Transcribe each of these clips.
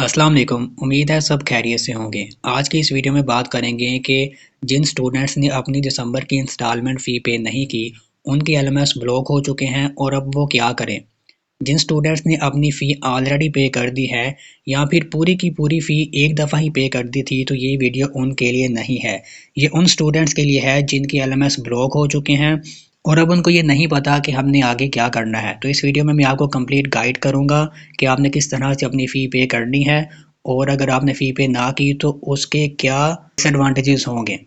अस्सलाम वालेकुम। उम्मीद है सब खैरियत से होंगे। आज की इस वीडियो में बात करेंगे कि जिन स्टूडेंट्स ने अपनी दिसंबर की इंस्टॉलमेंट फ़ी पे नहीं की, उनके एलएमएस ब्लॉक हो चुके हैं और अब वो क्या करें। जिन स्टूडेंट्स ने अपनी फ़ी ऑलरेडी पे कर दी है या फिर पूरी की पूरी फ़ी एक दफ़ा ही पे कर दी थी, तो ये वीडियो उनके लिए नहीं है। ये उन स्टूडेंट्स के लिए है जिनके एलएमएस ब्लॉक हो चुके हैं और अब उनको ये नहीं पता कि हमने आगे क्या करना है। तो इस वीडियो में मैं आपको कंप्लीट गाइड करूँगा कि आपने किस तरह से अपनी फ़ी पे करनी है और अगर आपने फ़ी पे ना की तो उसके क्या डिसएडवांटेजेस होंगे।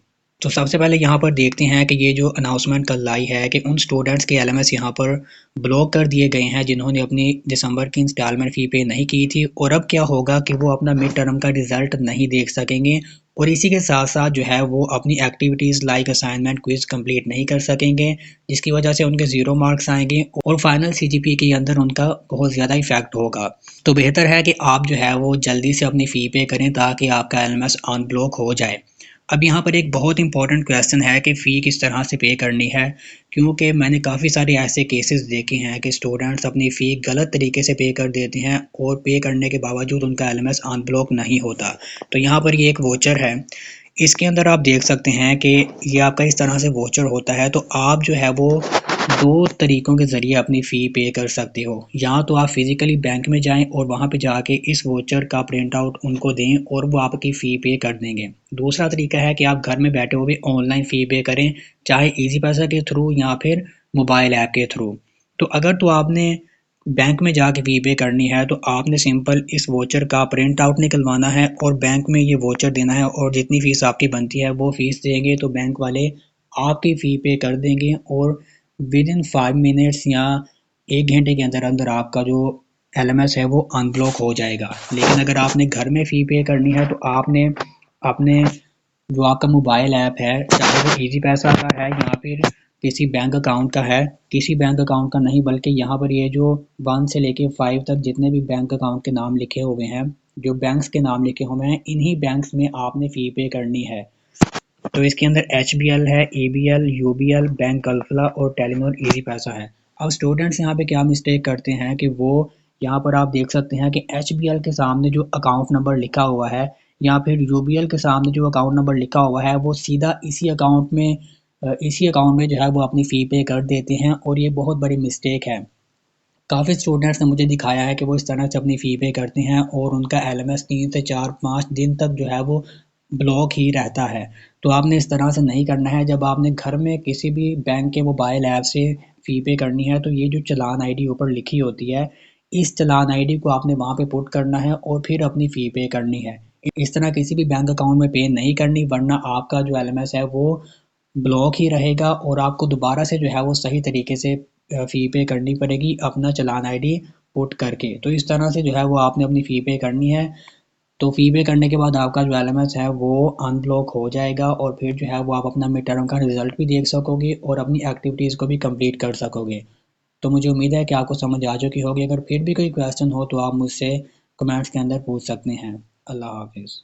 तो सबसे पहले यहाँ पर देखते हैं कि ये जो अनाउंसमेंट कल आई है कि उन स्टूडेंट्स के एलएमएस यहाँ पर ब्लॉक कर दिए गए हैं जिन्होंने अपनी दिसंबर की इंस्टॉलमेंट फ़ी पे नहीं की थी और अब क्या होगा कि वो अपना मिड टर्म का रिजल्ट नहीं देख सकेंगे और इसी के साथ साथ जो है वो अपनी activities like assignment quiz complete नहीं कर सकेंगे, जिसकी वजह से उनके 0 मार्क्स आएंगे और फाइनल सीजीपी के अंदर उनका बहुत ज़्यादा इफेक्ट होगा। तो बेहतर है कि आप जो है वो जल्दी से अपनी फ़ी पे करें ताकि आपका एलएमएस अनब्लॉक हो जाए। अब यहाँ पर एक बहुत इंपॉर्टेंट क्वेश्चन है कि फ़ी किस तरह से पे करनी है, क्योंकि मैंने काफ़ी सारे ऐसे केसेस देखे हैं कि स्टूडेंट्स अपनी फ़ी गलत तरीके से पे कर देते हैं और पे करने के बावजूद उनका एलएमएस अनब्लॉक नहीं होता। तो यहाँ पर ये एक वोचर है, इसके अंदर आप देख सकते हैं कि ये आपका इस तरह से वोचर होता है। तो आप जो है वो दो तरीक़ों के ज़रिए अपनी फ़ी पे कर सकते हो। या तो आप फिज़िकली बैंक में जाएं और वहाँ पे जाके इस वोचर का प्रिंट आउट उनको दें और वो आपकी फ़ी पे कर देंगे। दूसरा तरीका है कि आप घर में बैठे हुए ऑनलाइन फ़ी पे करें, चाहे ईज़ी पैसा के थ्रू या फिर मोबाइल ऐप के थ्रू। तो अगर तो आपने बैंक में जाके फ़ी पे करनी है तो आपने सिंपल इस वोचर का प्रिंट आउट निकलवाना है और बैंक में ये वोचर देना है और जितनी फ़ीस आपकी बनती है वो फ़ीस देंगे तो बैंक वाले आपकी फ़ी पे कर देंगे और विद इन 5 मिनट्स या 1 घंटे के अंदर अंदर आपका जो एलएमएस है वो अनब्लॉक हो जाएगा। लेकिन अगर आपने घर में फ़ी पे करनी है तो आपने अपने जो आपका मोबाइल ऐप है, चाहे वो ईज़ी पैसा का है या फिर किसी बैंक अकाउंट का है, किसी बैंक अकाउंट का नहीं बल्कि यहाँ पर ये जो 1 से लेके 5 तक जितने भी बैंक अकाउंट के नाम लिखे हुए हैं, जो बैंक्स के नाम लिखे हुए हैं, इन्हीं बैंक्स में आपने फ़ी पे करनी है। तो इसके अंदर एचबीएल है, एबीएल, यूबीएल, बैंक अल्फला और टेलीनॉर ईज़ी पैसा है। अब स्टूडेंट्स यहाँ पे क्या मिस्टेक करते हैं कि वो यहाँ पर आप देख सकते हैं कि एचबीएल के सामने जो अकाउंट नंबर लिखा हुआ है या फिर यूबीएल के सामने जो अकाउंट नंबर लिखा हुआ है वो सीधा इसी अकाउंट में जो है वो अपनी फ़ी पे कर देते हैं और ये बहुत बड़ी मिस्टेक है। काफ़ी स्टूडेंट्स ने मुझे दिखाया है कि वो इस तरह से अपनी फ़ी पे करते हैं और उनका एलएमएस 3 से 4-5 दिन तक जो है वो ब्लॉक ही रहता है। तो आपने इस तरह से नहीं करना है। जब आपने घर में किसी भी बैंक के मोबाइल ऐप से फ़ी पे करनी है तो ये जो चालान आईडी ऊपर लिखी होती है, इस चालान आईडी को आपने वहाँ पे पुट करना है और फिर अपनी फ़ी पे करनी है। इस तरह किसी भी बैंक अकाउंट में पे नहीं करनी, वरना आपका जो एलएमएस है वो ब्लॉक ही रहेगा और आपको दोबारा से जो है वो सही तरीके से फ़ी पे करनी पड़ेगी अपना चालान आईडी पुट करके। तो इस तरह से जो है वो आपने अपनी फ़ी पे करनी है। तो फ़ी पे करने के बाद आपका जो एलएमएस है वो अनब्लॉक हो जाएगा और फिर जो है वो आप अपना मिड टर्म का रिज़ल्ट भी देख सकोगे और अपनी एक्टिविटीज़ को भी कंप्लीट कर सकोगे। तो मुझे उम्मीद है कि आपको समझ आ चुकी होगी। अगर फिर भी कोई क्वेश्चन हो तो आप मुझसे कमेंट्स के अंदर पूछ सकते हैं। अल्लाह हाफ़िज़।